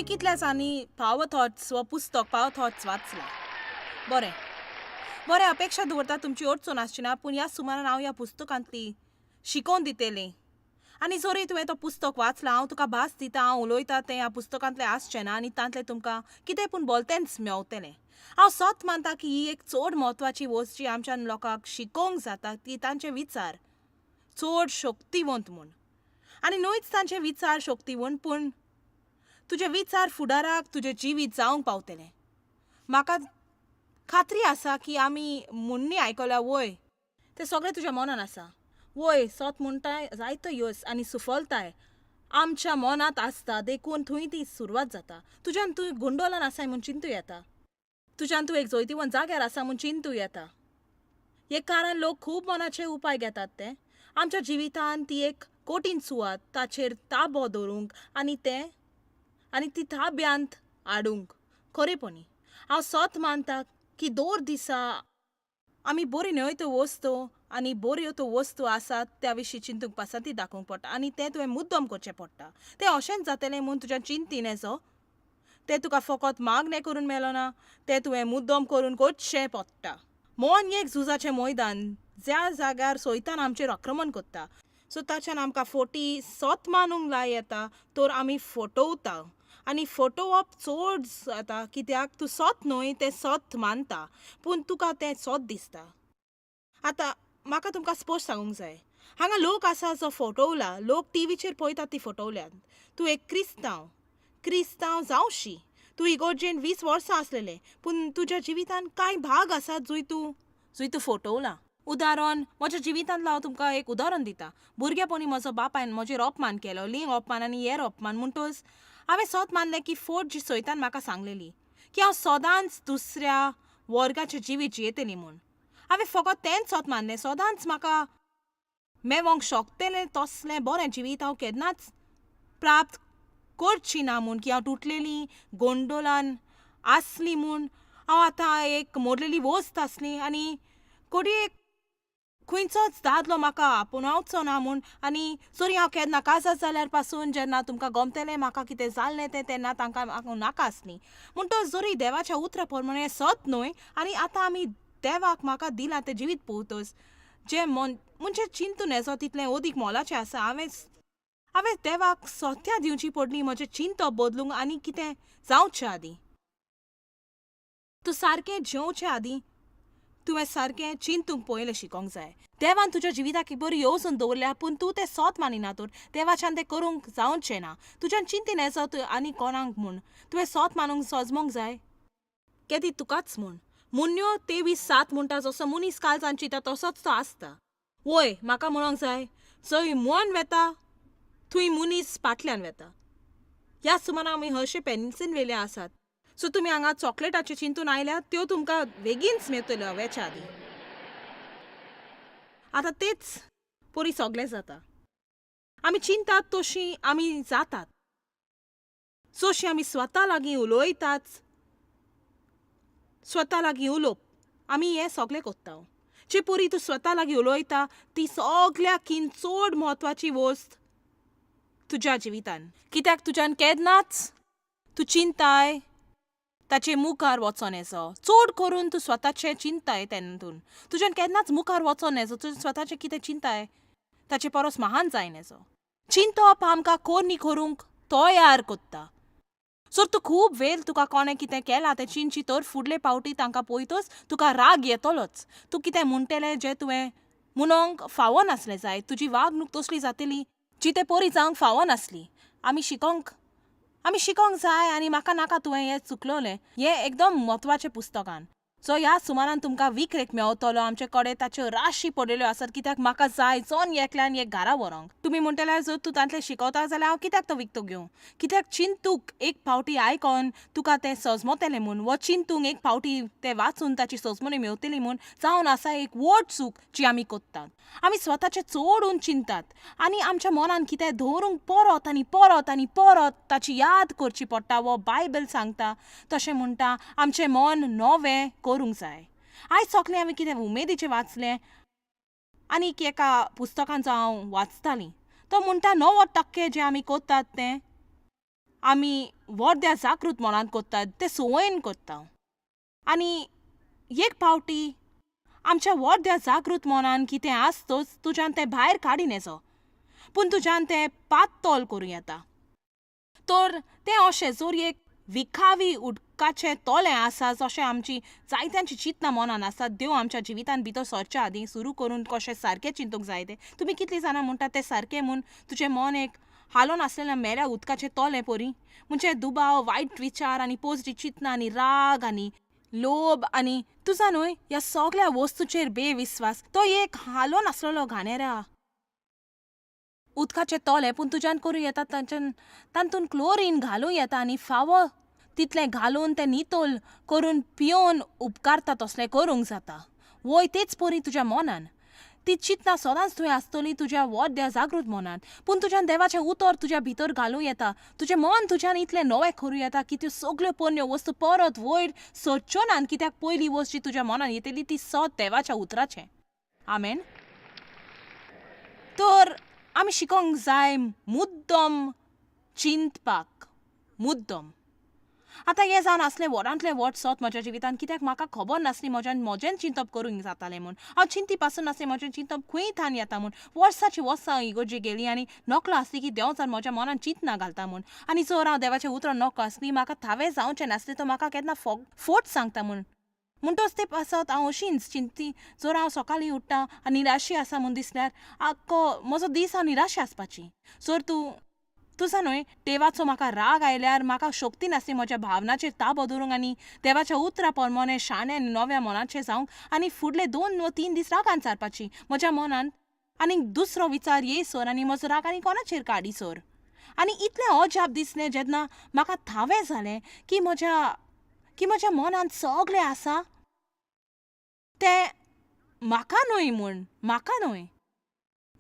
कितल्याच आनी power thoughts व पुस्तक पावर थॉट्स वाचला. बरें बरें अपेक्षा दवरता तुमची अडचण आसची ना, पूण ह्या सुमारान हांव ह्या पुस्तकांतली शिकोवन दितेलें. आनी जरी तुवें तो पुस्तक वाचला, हांव तुका भास दिता हांव उलोयतां तें ह्या पुस्तकांतलें आसचें ना आनी तांतलें तुमकां कितें पूण भलतेंच मेवतलें. हांव सत मानतां की ही एक चड म्हत्वाची वस्त जी आमच्या लोकांक शिकोवंक जाता ती तांचे विचार चड शक्तिवंत म्हूण. आनी न्हूच तांचे विचार शक्तिवंत, पूण तुजे विचार फुडाराक तुजें जिवीत जावंक पावतलें. म्हाका खात्री आसा की आमी म्हणणी आयकल्या वय तें सगळें तुज्या मनान आसा. वय सत म्हणटाय जायतो यस आनी सुफलताय आमच्या मनांत आसता, देखून थंय ती सुरवात जाता. तुज्यान तूं गुंडोलान आसाय म्हूण चिंतूं येता, तुज्यान तूं एक जैतिवंत जाग्यार आसा म्हूण चिंतूं येता. हे कारण लोक खूब मनाचे उपाय घेतात ते आमच्या जिवितांत ती एक कठीण सुवात ताचेर ताबो दवरूंक आनी ती ताब्यांत हाडूंक. खरेपणी हांव सत मानतां की दर दिसा आमी बऱ्यो न्हय त्यो वस्तू आनी बऱ्यो त्यो वस्तू आसात त्या विशीं चिंतूंक पसंती दाखोवंक पडटा आनी तें तुवें मुद्दम करचें पडटा. तें अशेंच जातलें म्हूण तुज्या चिंतीन येजो. तें तुका फकत मागणें करून मेलो ना, तें तुवें मुद्दम करून करचें पडटा. मन एक झुजाचें मैदान ज्या जाग्यार सैतान आमचेर आक्रमण करता. सो ताच्यान आमकां फोटी सत मानूंक लाय येता तर आमी फटवता आनी फटोवप चड जाता कित्याक तूं सत न्हय तें सत मानता, पूण तुका तें सत दिसता. आतां म्हाका तुमकां स्पश्ट सांगूंक जाय, हांगा लोक आसा जो फटवला, लोक टीव्हीचेर पळयतात ती फटवल्यात. तूं एक क्रिस्तांव जावशी, तूं इगोर्जेन 20 वर्सां आसलेलें, पूण तुज्या जिवितांत कांय भाग आसात जंय तूं फटवला. उदाहरण म्हज्या जिवितांतलो हांव तुमकां एक उदाहरण दितां. भुरगेपणी म्हजो बापायन म्हजेर अपमान केलो, लिंग अपमान आनी हेर अपमान म्हणटच हांवें सत मानलें की फट जी सैतान म्हाका सांगलेली की हांव सदांच दुसऱ्या वर्गाचें जिवीत जियेतलें म्हूण. हांवें फकत तेंच सत मानलें, सदांच म्हाका मेवंक शकतलें तसलें बरें जिवीत हांव केन्नाच प्राप्त करची ना म्हूण, की हांव तुटलेली गोंडोलान आसली म्हूण, हांव आतां एक मोडलेली वस्त आसली आनी कोडी खंयचोच दादलो म्हाका आपणावचो ना म्हूण. आनी जरी हांव केन्ना काजार जाल्यार पासून जेन्ना तुमकां गमतलें म्हाका कितें जाल्लें तें तेन्ना तांकां नाका आसली. म्हणटच जरी देवाच्या उतरा प्रमाणे सत न्हय आनी आतां आमी देवाक म्हाका दिलां तें जिवीत पळोवतच जें म्हणजे चिंतून येजो तितलें अदीक मोलाचें आसा. हांवें देवाक सत्या दिवची पडली म्हजें चिंतप बदलूंक आनी कितें जावचें आदीं. तूं सारकें जेवचे आदीं तुवें सारकें चिंतूंक पयलें शिकोंक जाय. देवान तुज्या जिविताक बरी येवजण दवरल्या, पूण तूं तें सत मानिना तर देवाच्यान तें करूंक जावचें ना. तुज्यान चिंतीन येजो आनी कोणाक म्हूण तुवें सत मानूंक सजमोंक जाय केदी तुकाच म्हूण. मुन्यो 23:7 म्हणटा जसो मनीस काळजान चिंता तसोच तो आसता. वय म्हाका म्हणोंक जाय, जंय मन वेता थंय मनीस फाटल्यान वेता. ह्या सुमारान आमी हरशे पेन्सिन वेले आसात. सो तुमी हांगा चॉकलेटाचें चिंतून आयल्यात त्यो तुमकां बेगीनच मेवतल्यो वेच्या आदीं. आतां तेच परी सगळें जाता. आमी चिंतात तशीं आमी जातात. जशीं आमी स्वता लागीं उलयतात, स्वता लागीं उलोवप आमी हें सगळें कोत्ता. जे परी तूं स्वता लागीं उलयता ती सगळ्याकीन चड म्हत्वाची वस्त तुज्या जिवितान. कित्याक तुज्यान केन्नाच तूं चिंताय ताचे मुखार वचोन येजो. चड करून तूं स्वताचें चिंताय तेन्नातून तुज्यान केन्नाच मुखार वचोन येजो. तुजें स्वताचें कितें चिंताय ताचे परस महान जायन येजो. चिंतप आमकां कोणी करूंक तयार कोत्ता. जर तूं खूब वेळ तुका कोणें कितें केलां तें चिंतची तर फुडले फावटी तांकां पळयतच तुका राग येतलोच. तूं कितें म्हणटलें जें तुवें म्हणोंक फावो नासलें जाय, तुजी वागणूक तसली जातली जी तें परी जावंक फावो नासली. आमी शिकोंक जाय आनी म्हाका नाका तुवें हें चुकलोलें हें एकदम म्हत्वाचें पुस्तकान जो ह्या सुमारान तुमकां विकरेक मेवतलो. आमचे कडेन ताच्यो राशी पडिल्ल्यो आसात कित्याक म्हाका जाय जॉन एकल्यान एक घरा व्हरोंक. तुमी म्हणटल्यार जर तूं तांतलें शिकवता जाल्यार हांव कित्याक तो विकतो घेवं. कित्याक चिंतूंक एक फावटी आयकोन तुका तें सजमतलें म्हूण वा चिंतूंक एक फावटी तें वाचून ताची सजमणी मेवतली म्हूण जावन आसा एक व्हड चूक जी आमी कोत्तात. आमी स्वताचें चडून चिंतात आनी आमच्या मनान कितें दवरूंक परत आनी परत आनी परत ताची याद करची पडटा. वो बायबल सांगता तशें म्हणटा आमचें मन नवें करूंक जाय. आयज सगळें हांवें कितें उमेदीचें वाचलें आनी एका पुस्तकांचो हांव वाचतालीं तो म्हणटा 90% जें आमी कोत्तात तें आमी व्हडल्या जागृत मनान कोत्तात ते संवयन कोत्ता. आनी एक पावटी आमच्या व्हडल्या जागृत मनान कितें आसतोच तुज्यान तें भायर काडीन येजो, पूण तुज्यान तें पातळ करूं येता. तर तें अशें जोर एक विखावी उदकाचें तोलें आसा जशें आमची जायत्यांची चिंतनां मनान आसात. देव आमच्या जिवितान भितर सरच्या आदीं सुरू करून कशें सारकें चिंतूंक जाय तें. तुमी कितलीं जाणां म्हणटात तें सारकें म्हूण तुजें मन एक हालोन आसलेल्या मेल्या उदकाचें तोलें परी, म्हणजे दुबाव, वायट विचार आनी पोजडी चिंतनां आनी राग आनी लोभ आनी तुजा न्हय ह्या सगळ्या वस्तूचेर बेविस्वास तो एक हालोन आसलेलो घाणेरा उदकाचें तोलें पूण तुज्यान करूं येता तातूंत क्लोरीन घालूं येता आनी फावो तितलें घालून तें नितोल करून पियोन उपकारता तसलें करूंक जाता. वय तेच परी तुज्या मनान ती चिंतनां सदांच थंय आसतली तुज्या व्हडल्या जागृत मनान, पूण तुज्यान देवाचें उतर तुज्या भितर घालूं येता. तुजें मन तुज्यान इतलें नवें करूं येता की त्यो सगल्यो पोरण्यो वस्तू परत वयर सोदच्यो नान, कित्याक पयली वस्त जी तुज्या मनान येतली ती सत देवाच्या उतराचें. आमेन. तर आमी शिकोंक जाय मुद्दम चिंतपाक, मुद्दम. आतां हें जावन आसलें व्हडांतलें व्हड सत म्हज्या जिवितान, कित्याक म्हाका खबर नासली म्हजें चिंतप करूंक जातालें म्हूण. हांव चिंती पासून नासलें म्हजें चिंतप खंय थान येता म्हूण. वर्सांची वर्सां इगोर्जी गेलीं आनी नकलो आसली की देव जर म्हज्या मनान चिंतनां घालता म्हूण. आनी जर हांव देवाचें उतरां नकलो आसली म्हाका थावें जावचें नासलें तो म्हाका केन्ना फोट सांगता म्हूण. म्हणटच ते पासत हांव अशींच चिंती, जर हांव सकाळीं उठ्ठां आनी निराशी आसा म्हूण दिसल्यार आख्खो म्हजो दीस हांव निराशी आसपाची. जर तुजा न्हय देवाचो म्हाका राग आयल्यार म्हाका शक्ती नासली म्हज्या भावनाचेर ताबो दवरूंक आनी देवाच्या उतरा प्रमाणें शाणें आनी नव्या मनाचें जावंक आनी फुडले 2 वा 3 दीस रागान चारपाची म्हज्या मनान आनी दुसरो विचार येयसर आनी म्हजो राग आनी कोणाचेर काडीसर. आनी इतलें अजाप दिसलें जेन्ना म्हाका थावें जालें की म्हज्या मनान सगलें आसा तें म्हाका न्हय म्हूण, म्हाका न्हय,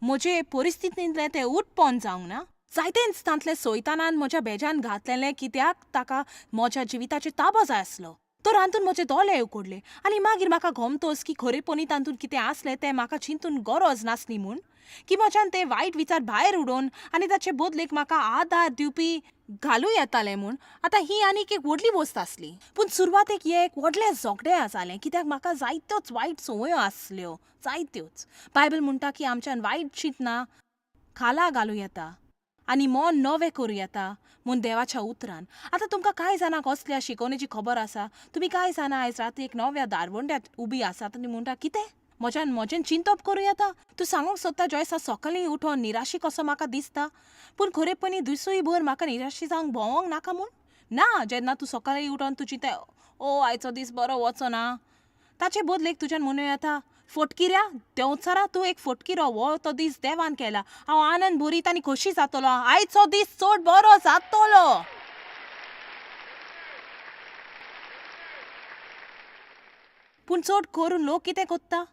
म्हजे परिस्थितींतलें तें उत्पन्न जावंक ना. जायते इन्स्तांतलें सैतानान म्हज्या बेजान घातलेलें कित्याक ताका म्हज्या जिविताचेर ताबो जाय आसलो. तर हातूंत म्हजे दोळे उगडले आनी मागीर म्हाका गमतोस की खरेपणी तातूंत कितें आसलें तें म्हाका चिंतून गरज नासली म्हूण, की म्हज्यान ते वायट विचार भायर उडोवन आनी ताचे बदलेक म्हाका आदार दिवपी घालूं येतालें म्हूण. आतां ही आनीक एक व्हडली वस्त आसली. पूण सुरवातेक एक व्हडलें झगडें जालें कित्याक म्हाका जायत्योच वायट संवयो आसल्यो, जायत्योच. बायबल म्हणटा की आमच्यान वायट चिंतनां खाला घालूं येता आनी मन नवें करूं येता म्हूण देवाच्या उतरान. आतां तुमकां कांय जाणांक असल्या शिकवणेची खबर आसा. तुमी कांय जाणां आयज राती एक नव्या दारवंड्यात उबी आसात आनी म्हणटा कितें म्हजें चिंतप करूं येता. तूं सांगूंक सोदता जॉयसा सकाळीं उठोन निराशी कसो म्हाका दिसता, पूण खरेपणी दिसूय भर म्हाका निराशी जावंक भोंवोंक नाका म्हूण. ना, जेन्ना तूं सकाळीं उठोन तूं चिंता आयचो दीस बरो वचना, ताचे बदलेक तुज्यान म्हणूं येता फटकिऱ्या देंवचारा तूं एक फटकिरो, हो तो दीस देवान केला, हांव आनंद भरीत आनी खोशी जातलो, आयचो दीस चड बरो जातलो. पूण चड करून लोक कितें कोत्ता,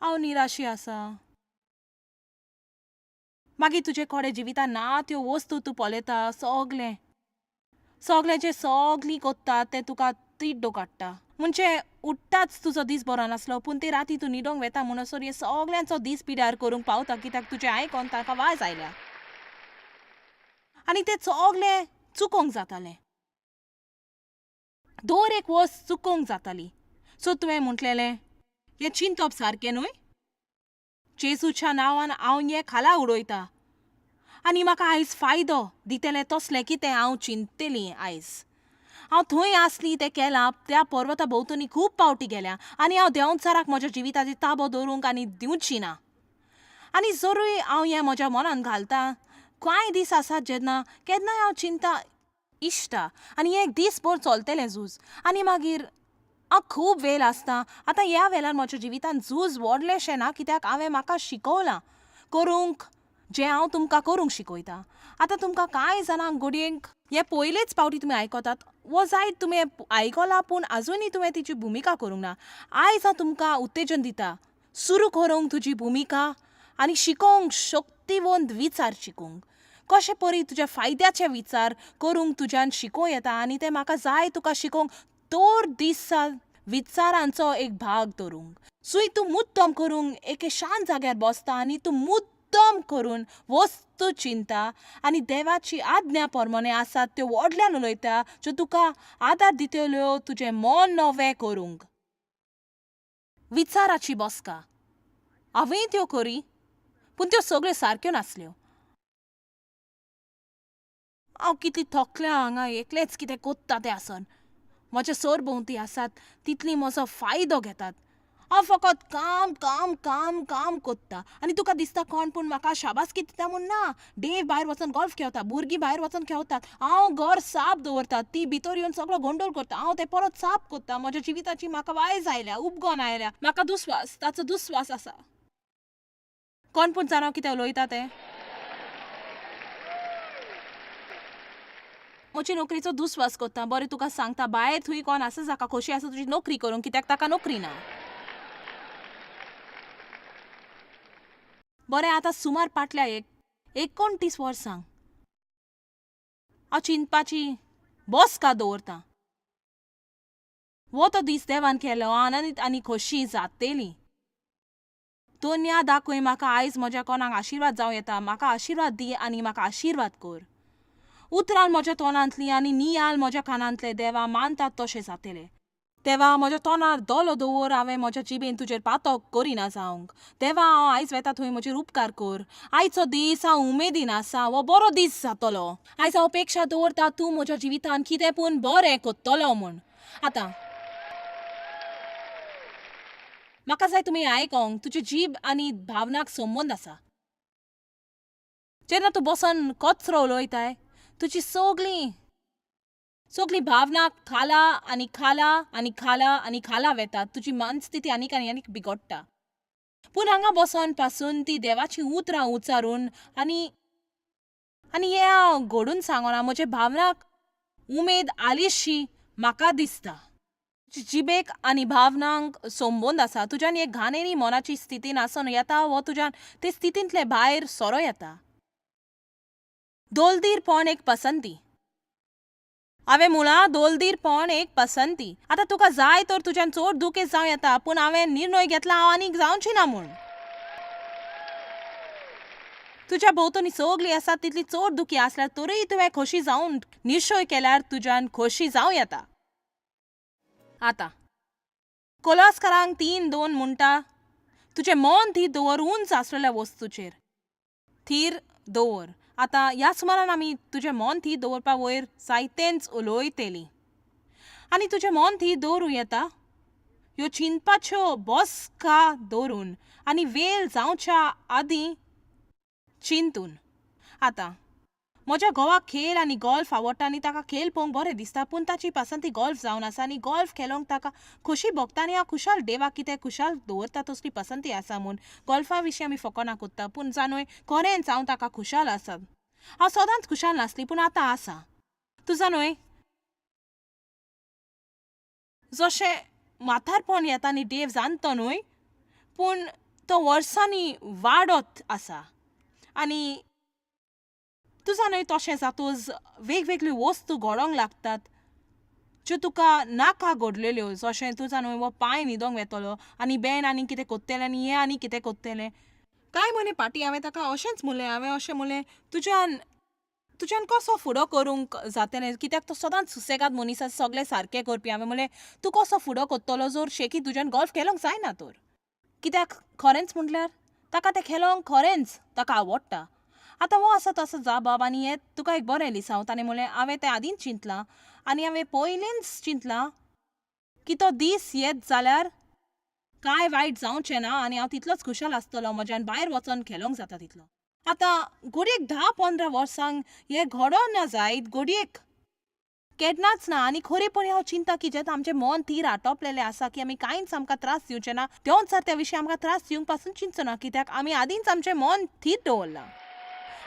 हांव निराशी आसा. मागीर तुजे कोडे जिवितान ना त्यो वस्तू तूं पळयता, सगलें जें सगलीं कोत्तात तें तुका तिड्डो काडटा. म्हणजे उठ्ठाच तुजो दीस बरो नासलो पूण ते राती तूं न्हिदोंक वेता म्हणसर हे सगल्यांचो दीस पिड्यार करूंक पावता कित्याक तुजें आयकोन ताका वाज आयल्या आनी तें सगलें चुकोवंक जातालें. दर एक वस्त चुकोवंक जाताली. सो तुवें म्हटलेलें हें चिंतप सारकें न्हय, जेजूच्या नांवान हांव हें खाला उडयतां आनी म्हाका आयज फायदो दितलें तसलें कितें हांव चिंततलीं. आयज हांव थंय आसली तें केलां, त्या पर्वता भोंवतणी खूब पावटी गेल्या आनी हांव देंवचाराक म्हज्या जिविताचेर ताबो दवरूंक आनी दिवची ना. आनी जरूय हांव हें म्हज्या मनान घालतां, कांय दीस आसात जेन्ना केन्नाय हांव चिंता इश्टा आनी एक दीसभर चलतलें झूज आनी मागीर हांव खूब वेळ आसतां. आतां ह्या वेळार म्हज्या जिवितान झूज व्हडलेंशें ना कित्याक हांवें म्हाका शिकोवलां करूंक जें हांव तुमकां करूंक शिकयतां. आतां तुमकां कांय जाणांक घडयेंक हे पयलेच पावटी तुमी आयकतात वो जायत तुमी आयकलां पूण आजुनूय तुवें तिची भुमिका करूंक ना. आयज हांव तुमकां उत्तेजन दितां, सुरू करूंक तुजी भुमिका आनी शिकोवंक शक्तिवंत विचार शिकूंक. कशें परी तुज्या फायद्याचे विचार करूंक तुज्यान शिकोवं येता आनी तें म्हाका जाय तुका शिकोवंक दर दिसा विचारांचो एक भाग दवरूंक. सूय तूं मुद्दम करूंक एके शांत जाग्यार बसता आनी तूं मुद्दम करून वस्त फक्त चिंता आनी देवाची आज्ञा पोरमोणे आसात त्यो व्हडल्यान उलयता ज्यो तुका आदार दितल्यो तुजें मन नवें करूंक. विचाराची बसका हांवें त्यो करी पूण त्यो सगळ्यो सारक्यो नासल्यो. हांव कितली थकल्या हांगा एकलेंच कितें कोत्ता तें आसन. म्हजे सरभोंवती आसात तितली म्हजो फायदो घेतात. हांव फकत काम काम काम काम कोत्ता आनी तुका दिसता कोण पूण म्हाका शाबासकी दिता म्हूण ना. डेव भायर वचून गॉल्फ खेळटा, भुरगीं भायर वचून खेळटात, हांव घर साप दवरता, ती भितर येवन सगळो गोंडोळ करता, हांव तें परत साप कोत्ता. म्हज्या जिविताची म्हाका वायज आयल्या, उपगोन आयल्या. म्हाका दुस्वास, ताचो दुस्वास आसा. कोण पूण जाणा कितें उलयता तें? म्हजी नोकरीचो दुस्वास कोत्ता. बरें तुका सांगता, भायर थंय कोण आसा जाका खोशी आसा तुजी नोकरी करूंक, कित्याक ताका नोकरी ना. बरें आतां सुमार पाटल्या 29 वर्सांक हांव चिंतपाची बसका दवरतां. वो तो दीस देवान केलो, आनंदीत आनी खोशी जातली. दोन्या दाखय म्हाका आयज म्हज्या कोणाक आशिर्वाद जावं येता. म्हाका आशिर्वाद दी आनी म्हाका आशिर्वाद कर. उतरां म्हज्या तोंडांतलीं आनी नियाल म्हज्या कानांतले देवा मानतात तशें जातलें. देवा म्हज्या तोंडार दोलो दवर, हांवें म्हज्या जिबेन तुजेर पातक करिना जावंक. देवा हांव आयज वेता थंय म्हजेर उपकार कर. आयचो दीस हांव उमेदीन आसा, हो बरो दीस जातलो. आयज हांव अपेक्षा दवरता तूं म्हज्या जिवितान कितें पूण बरें कोत्तलो म्हूण. आतां म्हाका जाय तुमी आयकोंक तुजी जीब आनी भावनाक संबंद आसा. जेन्ना तूं बसन कचरो उलयताय तुजी सगळी भावना खाला आनी खाला आनी खाला आनी खाला वेतात. तुजी मनस्थिती आनीक आनी आनीक बिगडटा. पूण हांगा बसोन पासून ती देवाची उतरां उच्चारून आनी हें हांव घडून सांगना, म्हजे भावनाक उमेद आलीशी म्हाका दिसता. जिबेक आनी भावनांक संबंद आसा. तुज्यान एक घाणेरी मनाची स्थितीन आसून येता वो तुज्यान ते स्थितींतले भायर सोरो येता. दोलदीरपण एक पसंती. हांवें म्हळां दोलदीरपण एक पसंती. आतां तुका जाय तर तुज्यान चड दुखें जावं येता, पूण हांवें निर्णय घेतला हांव आनीक जावची ना म्हूण. तुज्या भोंवतणी सगळीं आसात तितली चड दुखी आसल्यार तरीय तुवें खोशी जावन निश्चय केल्यार तुज्यान खोशी जावं येता. आतां कोलोस्कारांक 3:2 म्हणटा तुजें मन थीर दवर उंच आसलेल्या वस्तूचेर. थीर दवर. आतां ह्या सुमारान आमी तुजें मन थीर दवरपा वयर जायतेंच उलयतलीं. आनी तुजें मन थीर दवरूं येता ह्यो चिंतपाच्यो बसका दवरून आनी वेळ जावच्या आदीं चिंतून. आतां म्हज्या घोवाक खेळ आनी गॉल्फ आवडटा आनी ताका खेळ पळोवंक बरें दिसता, पूण ताची पसंती गॉल्फ जावन आसा आनी गॉल्फ खेळोंक ताका खोशी भोगता आनी हांव खुशाल देवाक कितें खुशाल दवरता तसली पसंती आसा म्हूण गॉल्फा विशीं आमी फकाणां कोत्ता. पूण जाणय खरेंच हांव ताका खुशाल आसा. हांव सदांच खुशाल नासली पूण आतां आसा. तूं जाणय जशें म्हातारपण येता आनी देव जाणतो न्हय, पूण तो वर्सांनी वाडत आसा. आनी तूं जाणय तशें जातूच वेगवेगळ्यो वस्तू घडोंक लागतात ज्यो तुका नाका घडलेल्यो. जशें तूं जाणय वो पांय न्हिदोंक वेतलो आनी बेन आनी कितें कोत्तेलें आनी हें आनी कितें कोत्तेलें. कांय म्हयने फाटीं हांवें ताका अशेंच म्हणलें. हांवें अशें म्हणलें तुज्यान कसो फुडो करूंक जातलें, कित्याक तो सदांच सुसेगाद मनीस आसा, सगळें सारकें करपी. हांवें म्हणलें तूं कसो फुडो कोत्तलो जर शेकी तुज्यान गॉल्फ खेळोंक जायना तर. कित्याक खरेंच म्हटल्यार ताका तें खेळोंक खरेंच ताका आवडटा. आतां वो आसा तसो जाबाब आनी हें तुका एक बरें दिसा. ताणें म्हणलें हांवें तें आदींच चिंतलां आनी हांवें पयलींच चिंतलां की तो दीस येत जाल्यार कांय वायट जावचें ना आनी हांव तितलोच खुशाल आसतलो. म्हज्यान भायर वचोन खेळोंक जाता तितलो. आतां घडयेक 10-15 वर्सांक हें घडों ना जायत, घडयेक केन्नाच ना. आनी खरेपणी हांव चिंता की जेन्ना आमचें मन थीर आटोपलेलें आसा की आमी कांयच आमकां त्रास दिवचे ना, तेवोच त्या विशीं आमकां त्रास दिवंक पासून चिंतचो ना, कित्याक आमी आदींच आमचें मन थीर दवरलां.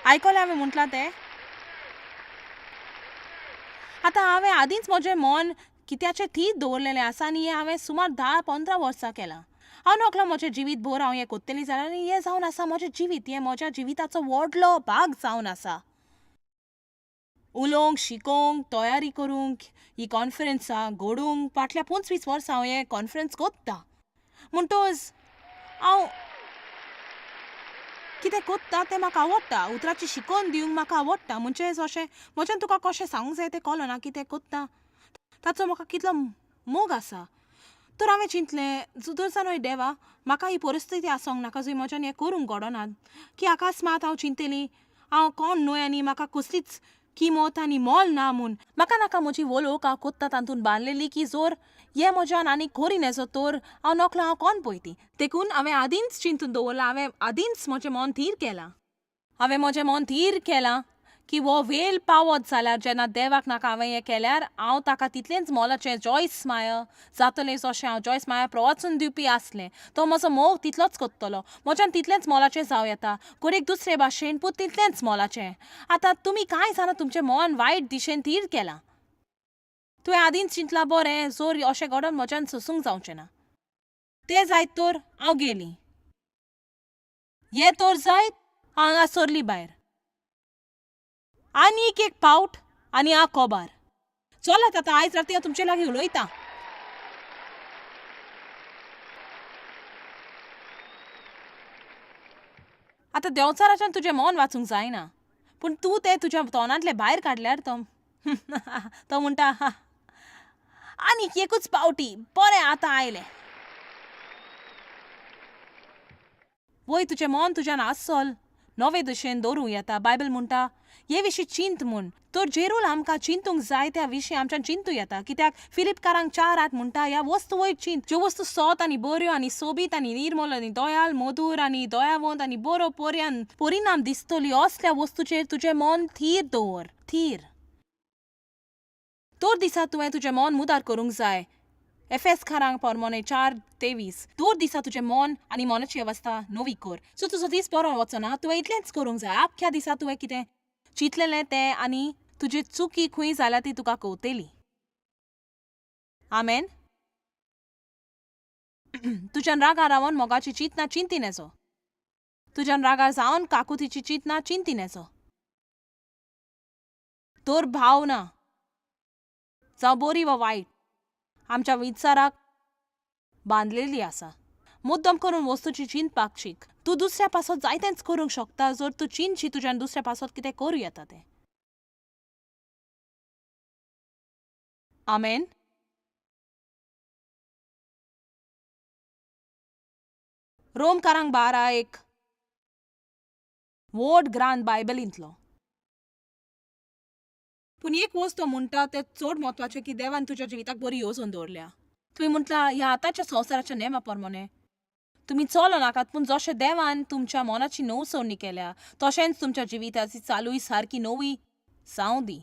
आयकलें हांवें म्हटलां तें. आतां हांवें आदींच म्हजें मन कित्याचें थीर दवरलेलें आसा आनी हें हांवें सुमार 10-15 वर्सां केलां. हांव नकळो म्हजें जिवीत भर हांव हें कोत्तेली जाल्यार हें जावन आसा म्हजें जिवीत. हें म्हज्या जिविताचो व्हडलो भाग जावन आसा. उलोवंक, शिकोवंक, तयारी करूंक, ही कॉन्फरन्सां घडोवंक फाटल्या 25 वर्सां हांव हें कॉन्फरन्स कोत्तां. म्हणटच हांव कितें कोत्ता तें म्हाका आवडटा, उतराची शिकोवन दिवंक म्हाका आवडटा. म्हणचे अशें म्हज्यान तुका कशें सांगूंक जाय तें कळना ना कितें कोत्ता ताचो म्हाका कितलो मोग आसा. तर हांवें चिंतलें सुदर्शन वय देवा, म्हाका ही परिस्थिती आसूंक नाका जंय म्हज्यान हें करूंक घडना, की अकस्मात हांव चिंतेली हांव कोण न्हय आनी म्हाका कसलीच किंमत आनी मोल ना म्हूण. म्हाका नाका म्हजी वळख हांव कोत्ता तातूंत बांदलेली की जोर हे म्हज्यान आनी खरी नजो तर हांव नकलो हांव कोण पळयती. देखून हांवें आदींच चिंतून दवरलां, हांवें आदींच म्हजें मन थीर केलां. हांवें म्हजें मन थीर केलां की हो वेळ पावत जाल्यार जेन्ना देवाक नाका हांवें हें केल्यार हांव ताका तितलेंच मोलाचें जॉयस माया जातलें जशें हांव जॉयस माया प्रवचन दिवपी आसलें. तो म्हजो मोग तितलोच कोत्तलो, म्हज्यान तितलेंच मोलाचें जावं येता, कोणेक दुसरे भाशेन पूण तितलेंच मोलाचें. आतां तुमी कांय जाणां तुमचें मन वायट दिशेन थीर केलां. तुवें आदींच चिंतलां बरें जोर अशें घडोवन म्हज्यान सोंसूंक जावचें ना. तें जायत तर हांव गेलीं. हें तर जायत हांगा सरली भायर. आनीक एक पावट आनी हांव कोबार. चलात आतां आयज राती हांव तुमचे लागीं उलयतां. आतां देंवचाराच्यान तुजें मन वाचूंक जायना, पूण तूं तें तुज्या तोंडांतलें भायर काडल्यार तो तो म्हणटा आनीक एकूच पावटी, बरें आतां आयलें. वय तुजें मन तुज्यान आसोल नवे दिशेन दवरूं येता. बायबल म्हणटा हे विशीं चिंत म्हूण. तर जेरूल आमकां चिंतूंक जाय त्या विशीं आमच्यान चिंतूं येता. कित्याक फिलिपकारांक 4:8 म्हणटा ह्या वस्तू वयर चिंत, ज्यो वस्तू सोत आनी बऱ्यो आनी सोबीत आनी निर्मल आनी दयाल मधूर आनी दयावंत आनी बरो परिणाम दिसतल्यो असल्या वस्तूचेर तुजें मन थीर दवर. थीर. तर दिसा तुवें तुजें मन मुदार करूंक जाय. एफेसकारांक पोरमोणे 4:23 दर दिसा तुजें मन आनी मनाची अवस्था नवी कर. सो तुजो दीस बरो वचना तुवें इतलेंच करूंक जाय. आख्ख्या दिसा तुवें कितें चिंतलेलें तें आनी तुजी चुकी खंय जाल्या ती तुका कळटली. आमेन. तुज्यान रागार रावन मोगाची चिंतना चिंती नजो. तुज्यान रागार जावन काकुतीची चिंतना चिंती नजो. तर भावना जावं बरी वा वायट आमच्या विचाराक बांदलेली आसा. मुद्दम करून वस्तूची चिंतपाक शिक. तूं दुसऱ्या पासत जायतेंच करूंक शकता जर तूं चिंतशी तुज्यान दुसऱ्या पासत कितें करूं येता तें. आमेन. रोमकारांक 12:1 व्हड ग्रांद बायबलींतलो. पूण एक वस्त म्हणटा तें चड म्हत्वाचें की देवान तुज्या जिविताक बरी येवजण दवरल्या. तुवें म्हटलां ह्या आतांच्या संवसाराच्या नेमा पोरमोणे तुमी चलो नाकात, पूण जशें देवान तुमच्या मनाची नवसवणी केल्या तशेंच तुमच्या जिविताची चालूय सारकी नवी जावं दी.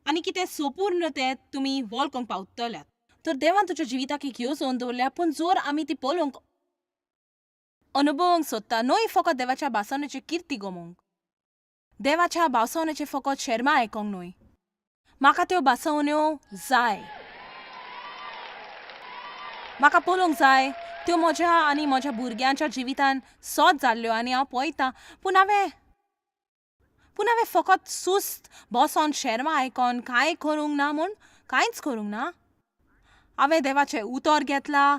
आनी कितें सोपूर्ण तें तुमी वळखूंक पावतल्यात. तर देवान तुज्या जिविताक एक येवजण दवरल्या, पूण जर आमी ती पळोवंक अनुभवंक सोदता न्हय फकत देवाच्या भासावणेची किर्ती गमोवंक, देवाच्या भासावणेचे फकत शर्मा आयकोंक न्हय. म्हाका त्यो भासावण्यो जाय. म्हाका पळोवंक जाय त्यो म्हज्या आनी म्हज्या भुरग्यांच्या जिवितान सोत जाल्ल्यो आनी हांव पळयतां. पूण हांवें फकत सुस्त बसोन शर्मा आयकोन कांय करूंक ना म्हूण कांयच करूंक ना. हांवें देवाचें उतर घेतलां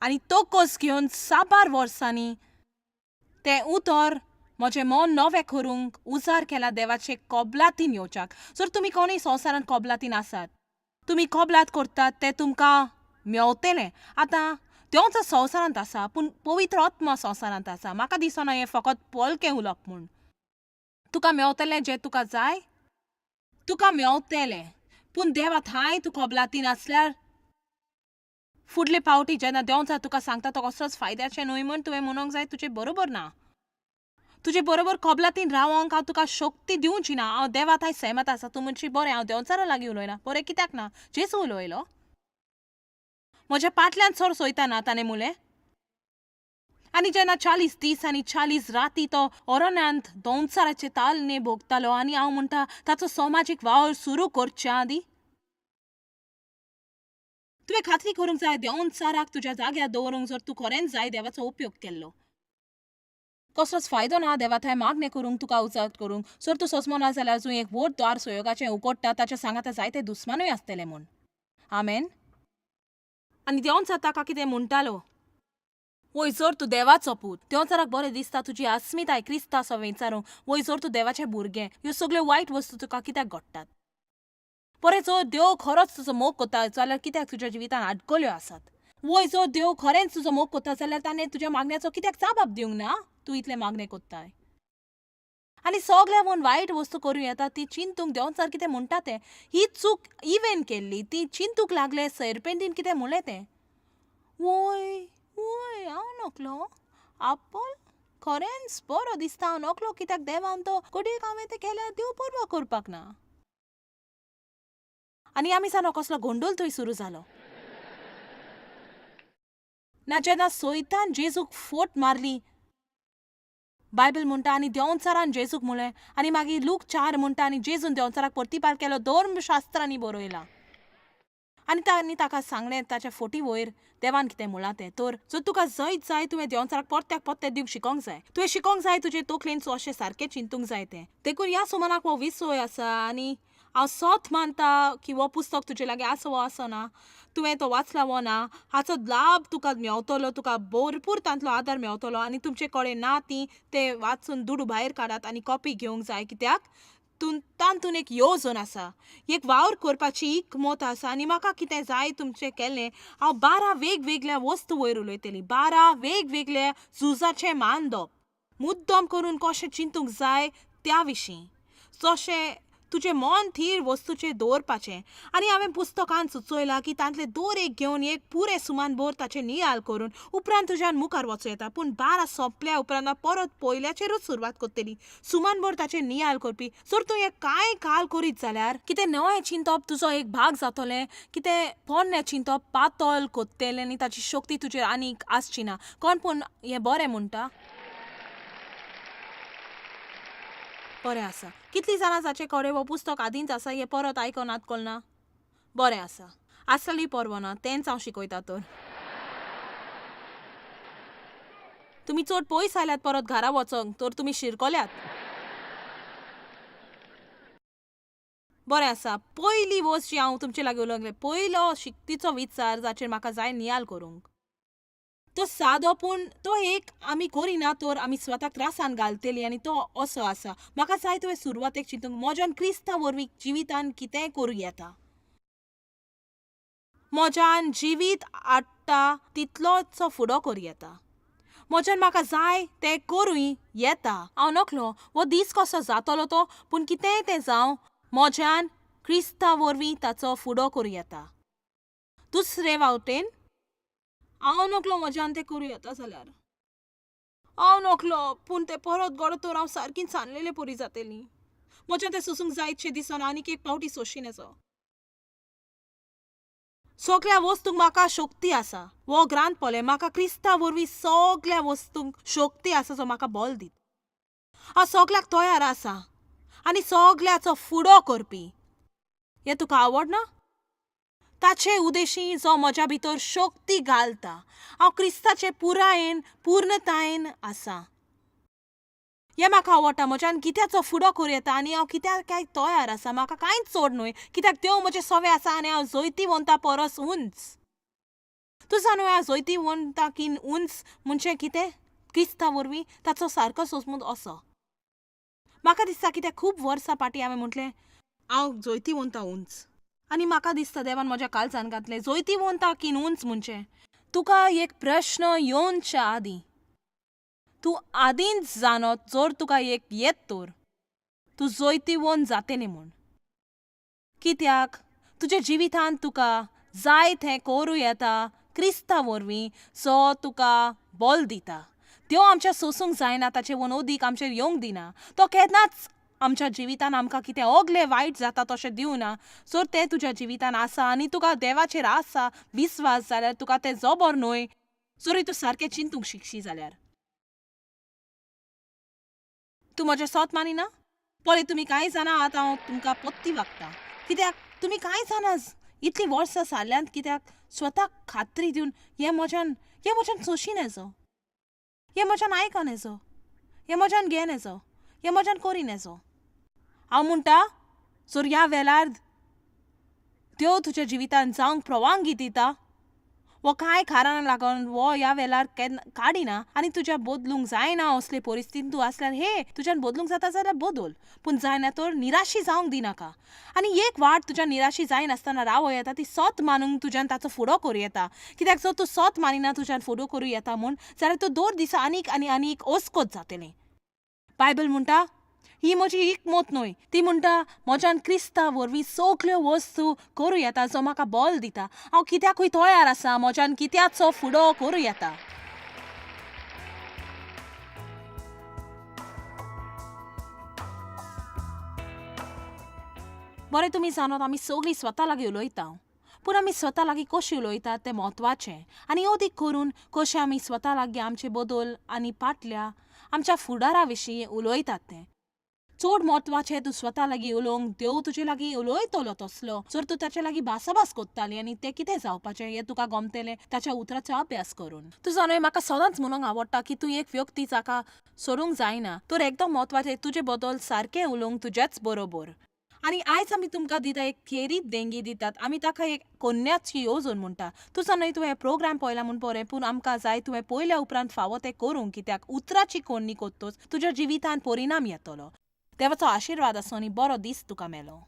आनी तोकोस घेवन 6 वर्सांनी तें उतर म्हजें मन नवें करूंक उजार केला देवाचे कबलातीन येवच्याक. जर तुमी कोणूय संवसारांत कबलातीन आसात, तुमी कबलात करतात तें तुमकां मेवतलें. आतां देंवचो संवसारांत आसा पूण पवित्र आत्मा संवसारांत आसा. म्हाका दिसना हें फकत पलकें उलोवप म्हूण. तुका मेवतलें जें तुका जाय तुका मेवतलें, पूण देवा थंय तूं कबलातीन आसल्यार फुडले पावटी जेन्ना देंवचा तुका सांगता तो कसलोच फायद्याचें न्हय म्हूण तुवें म्हणूंक जाय तुजें बरोबर ना. तुजे बरोबर कबलातीन रावंक हांव तुका शक्ती दिवची ना. हांव देवा थंय सहमत आसा. तूं म्हणशी बरें हांव देंवचारा लागीं उलयना. बरें कित्याक ना? जेसू उलयलो. म्हज्या फाटल्यान चड सोयता ना ताणें मुले. आनी जेन्ना 40 दीस आनी 40 राती तो अरण्यांत दोंचाराचे तालने भोगतालो आनी हांव म्हणटा ताचो समाजीक वावर सुरू करचे आदी तुवें खात्री करूंक जाय देंवचाराक तुज्या जाग्यार दवरूंक जर तूं खरेंच जाय देवाचो उपयोग केल्लो. कसलोच फायदो ना देवा थंय मागणें करूंक तुका उजार करूंक. जर तूं सोंसमो ना जाल्यार तूं एक व्हड द्वार सुयोगाचें उगडटा ताच्या सांगाता जायते दुस्मानूय आसतले म्हूण. आमेन. आनी देंवचा ताका कितें म्हणटालो वय जर तूं देवाचो पूत देंवचाराक बरें दिसता तुजी अस्मिताय क्रिस्ता असो विचारूंक वय जर तूं देवाचें भुरगें ह्यो सगळ्यो वायट वस्तू तुका कित्याक घडटात बरें जर देव खरोच तुजो मोग कोता जाल्यार कित्याक तुज्या जिवितांत आडकल्यो आसात वय जर देव खरेंच तुजो मोग कोता जाल्यार ताणें तुज्या मागण्याचो कित्याक जाप दिवंक ना तूं इतलें मागणें कोत्ताय आनी सगळ्या म्हूण वायट वस्तू करूं येता ती चिंतूंक देंवचार कितें म्हणटा तें ही चूक इवेन केल्ली ती चिंतूंक लागले सैरपेंडीन कितें म्हणलें तें वय वय हांव नकलो आप्पल खरेंच बरो दिसता हांव नकलो कित्याक देवान तो कडेक हांवें तें केल्यार देव परवा करपाक ना आनी आमी सानो कसलो गोंडोल थंय सुरू जालो ना जेन्ना सोयतान जेजूक फोट मारली बायबल म्हणटा आनी देंवचारान जेजूक म्हणलें आनी मागीर लूक 4 म्हणटा आनी जेजून देंवचाराक प्रतिपाल केलो धर्मशास्त्रांनी बरयलां आनी तांणी ताका सांगलें ताच्या फोटी वयर देवान कितें म्हणलां तें तर जर तुका जैत जाय तुवें देंवचाराक परत्याक परतें दिवंक शिकोंक जाय तुवें शिकोंक जाय तुजे तकलेन अशें सारकें चिंतूंक जाय तें देखून ह्या सुमाराक हो विसय आसा आनी हांव सोत मानता की हो पुस्तक तुजे लागीं आसा वो आसो ना तुवें तो वाचला वो ना हाचो लाभ तुका मेवतलो तुका भरपूर तांतलो आदार मेवतलो आनी तुमचे कडेन ना ती ते वाचून दुडू भायर काडात आनी कॉपी घेवंक जाय कित्याक तातूंत एक येवजण आसा एक वावर करपाची एक मोत आसा आनी म्हाका कितें जाय तुमचें केल्लें हांव 12 वेगवेगळ्या वस्तू वयर उलयतलीं 12 वेगवेगळ्या झुजाचें मांडप मुद्दम करून कशें चिंतूंक जाय त्या विशीं जशें तुजें मन थीर वस्तूचेर दवरपाचें आनी हांवें पुस्तकांत सुचयलां की तांतले दर एक घेवन एक पुरे सुमानभर ताचें नियाळ करून उपरांत तुज्यान मुखार वचूं येता पूण 12 सोंपल्या उपरांत परत पयल्याचेरूच सुरवात करतली सुमानभर ताचें नियाळ करपी जर तूं हें कांय काल करीत जाल्यार कितें नवें चिंतप तुजो एक भाग जातलें कितें पोन्नें चिंतप पातळ कोत्तेलें आनी ताची शक्ती तुजेर आनीक आसची ना कोण पूण हें बरें म्हणटा बरें आसा कितलीं जाणां जाचे कडेन हो पुस्तक आदींच आसा हें परत आयकोन आतकोल ना बरें आसा आसली परवो ना तेंच हांव शिकयता तर तुमी चड पयस आयल्यात परत घरा वचोंक तर तुमी शिरकोल्यात बरें आसा पयली वस्त जी हांव तुमचे लागीं उलोवंक पयलो शिकतीचो विचार जाचेर म्हाका जाय नियाळ करूंक तो सादो पूण तो एक आमी करिना तर आमी स्वताक त्रासान घालतली आनी तो असो आसा म्हाका जाय तुवें सुरवातेक चिंतूंक म्हज्यान क्रिस्ता वरवीं जिवितान कितेंय करूं येता म्हज्यान जिवीत हाडटा तितलोचो फुडो करूं येता म्हज्यान म्हाका जाय तें करूंय येता हांव नकलो हो दीस कसो जातलो तो पूण कितेंय तें जावं म्हज्यान क्रिस्ता वरवीं ताचो फुडो करूं येता दुसरे वावटेन हांव नकलो म्हज्यान तें करूं येता जाल्यार हांव नकलो पूण तें परत घडत तर हांव सारकी सांडलेलें परी जातलीं म्हज्यान तें सोसूंक जायतशें दिसना आनीक एक पावटी सोंशीन येजो सगळ्या वस्तूंक म्हाका शक्ती आसा हो ग्रांथ पोले म्हाका क्रिस्ता वरवीं सगळ्या वस्तूंक शक्ती आसा जो म्हाका बल दीत हांव सगळ्याक तयार आसा आनी सगळ्याचो फुडो करपी हें तुका आवडना ताचे उदेशी जो म्हज्या भितर शक्ती घालता हांव क्रिस्ताचे पुरायेन पूर्णतायेन आसा हें म्हाका आवडटा म्हज्यान कित्याचो फुडो करूं येता आनी हांव कित्याक काय तयार आसा म्हाका कांयच चड न्हय कित्याक देव म्हजे सवे आसा आनी हांव जैतिवंता परस उंच तूं जाणू ह्या जैतिवंताकीन उंच म्हणजे कितें क्रिस्ता वरवीं ताचो सारको सोसमूद असो म्हाका दिसता कित्याक खूब वर्सां फाटीं हांवें म्हटलें हांव जैतिवंता उंच आनी म्हाका दिसता देवान म्हज्या काळजान घातलें जैतिवंताकीन उंच म्हणजे तुका एक प्रश्न येवनच्या आदीं तूं आदींच जाणत जर तुका एक येत तर तूं जैतिवंत जातलें म्हूण कित्याक तुज्या जिवितांत तुका जाय तें करूं येता क्रिस्ता वरवीं जो तुका बल दिता देव आमच्या सोसूंक जायना ताचे वनोदीक आमचेर येवंक दिना तो केन्नाच आमच्या जिवितान आमकां कितें ओगलें वायट जाता तशें दिवना जर तें तुज्या जिवितान आसा आनी तुका देवाचेर आसा विस्वास जाल्यार तुका तें जबर न्हय जरी तूं सारकें चिंतूंक शिकशी जाल्यार तूं म्हजें सोत मानिना पळय तुमी कांय जाणां आतां हांव तुमकां पत्ती वागता कित्याक तुमी कांय जाणां इतलीं वर्सां जाल्यांत कित्याक स्वताक खात्री दिवन हें म्हज्यान सोंशीन येजो हें म्हज्यान आयकन येजो हें म्हज्यान घेन येजो हें म्हज्यान करीन येजो हांव म्हणटा जर ह्या वेळार देव तुज्या जिवितान जावंक परवानगी दिता वो कांय कारण लागून वो ह्या वेळार केन्ना काडिना आनी तुज्या बदलूंक जायना असले परिस्थितीन तूं आसल्यार हे तुज्यान बदलूंक जाता जाल्यार बदल, पूण जायना तर निराशी जावंक दिनाका. आनी एक वाट तुज्या निराशी जायनासतना रावो येता ती सत मानूंक तुज्यान ताचो फुडो करूं येता. कित्याक जर तूं सत मानिना तुज्यान फुडो करूं येता म्हूण जाल्यार तूं दर दिसा आनीक आनी आनीक ओस्कोत जातलें. बायबल म्हणटा ही म्हजी एकमत न्हय, ती म्हणटा म्हज्यान क्रिस्ता वरवीं सगल्यो वस्तू करूं येता जो म्हाका बल दिता. हांव कित्याकूय तयार आसा, म्हज्यान कित्याचो फुडो करूं येता. बरें तुमी जाणत आमी सगळीं स्वता लागीं उलयता, पूण आमी स्वता लागीं कशीं उलयतात तें म्हत्वाचें. आनी अदीक करून कशें आमी स्वता लागीं आमचे बदल आनी फाटल्या आमच्या फुडारा विशीं उलयतात तें. चड म्हत्वाचें तूं स्वता लागीं उलोवंक देव तुजे लागीं उलयतलो तसलो. जर तूं ताचे लागीं भासाभास कोत्ताली आनी तें कितें जावपाचें हें तुका गमतलें ताच्या उतराचो अभ्यास करून. तूं जाणय म्हाका सदांच म्हणूंक आवडटा की तूं एक व्यक्ती जाका सोडूंक जायना, तर एकदम म्हत्वाचें तुजे बद्दल सारकें उलोवंक तुजेच बरोबर. आनी आयज आमी तुमकां दिता एक खेरीत देंगी दितात, आमी ताका एक कन्याची येवजण म्हणटा. तूं जाणय तुवें प्रोग्राम पळयला म्हूण बरें, पूण आमकां जाय तुवें पयल्या उपरांत फावो तें करूंक, कित्याक उतराची कोण्णी कोत्तोच तुज्या जिवितान परिणाम येतलो. देवाचो आशिर्वाद आसूं आनी बरो दीस तुका मेलो.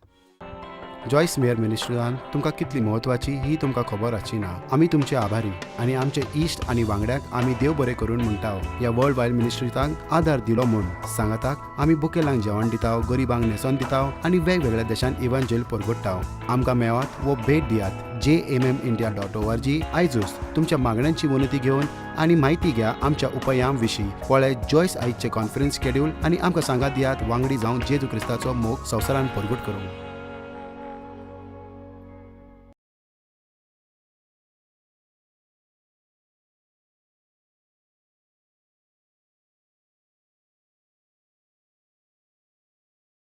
जॉयस मेयर मिनिस्ट्रीन तुमकां कितली म्हत्वाची ही तुमकां खबर आसची ना. आमी तुमचे आभारी आनी आमचे इश्ट आनी वांगड्याक आमी देव बरें करून म्हणटा. ह्या वर्ल्ड वायड मिनिस्ट्रीतांक आदार दिलो म्हूण सांगाताक आमी बुकेलांक जेवण दिता, गरिबांक न्हेसोन दिता आनी वेगवेगळ्या देशांत इव्हँजल परगट्टा. आमकां मेळात वो भेट दियात jmmindia.org. आयजूच तुमच्या मागण्यांची वनती घेवन आनी म्हायती घ्या आमच्या उपायां विशीं. पळय जॉयस आयजचे कॉन्फरन्स शेड्यूल आनी आमकां सांगात दियात वांगडी जावन जेजू क्रिस्ताचो मोग संवसारान परगट करूंक.